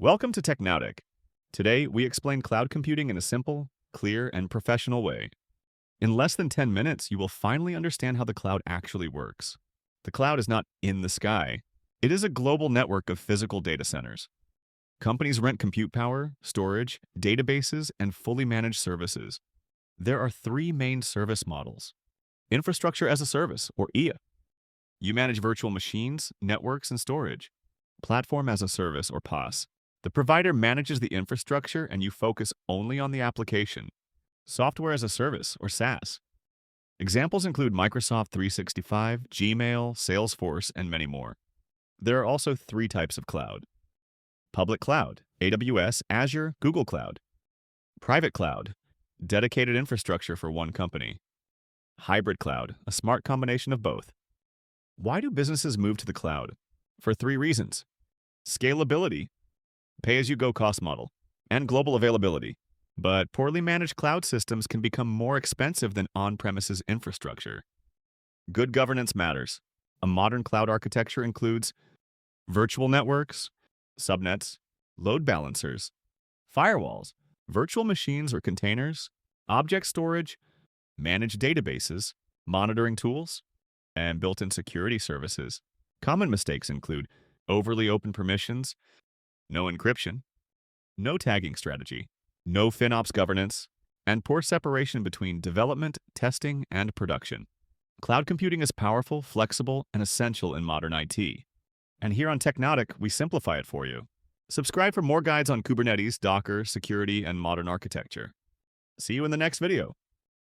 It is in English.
Welcome to TECHNAUTIQ. Today, we explain cloud computing in a simple, clear, and professional way. In less than 10 minutes, you will finally understand how the cloud actually works. The cloud is not in the sky. It is a global network of physical data centers. Companies rent compute power, storage, databases, and fully managed services. There are three main service models. Infrastructure as a service, or IA. You manage virtual machines, networks, and storage. Platform as a service, or PaaS. The provider manages the infrastructure and you focus only on the application. Software as a service, or SaaS. Examples include Microsoft 365, Gmail, Salesforce, and many more. There are also three types of cloud. Public cloud, AWS, Azure, Google Cloud. Private cloud, dedicated infrastructure for one company. Hybrid cloud, a smart combination of both. Why do businesses move to the cloud? For three reasons. Scalability, pay-as-you-go cost model, and global availability. But poorly managed cloud systems can become more expensive than on-premises infrastructure. Good governance matters. A modern cloud architecture includes virtual networks, subnets, load balancers, firewalls, virtual machines or containers, object storage, managed databases, monitoring tools, and built-in security services. Common mistakes include overly open permissions, no encryption, no tagging strategy, no FinOps governance, and poor separation between development, testing, and production. Cloud computing is powerful, flexible, and essential in modern IT. And here on TECHNAUTIQ, we simplify it for you. Subscribe for more guides on Kubernetes, Docker, security, and modern architecture. See you in the next video.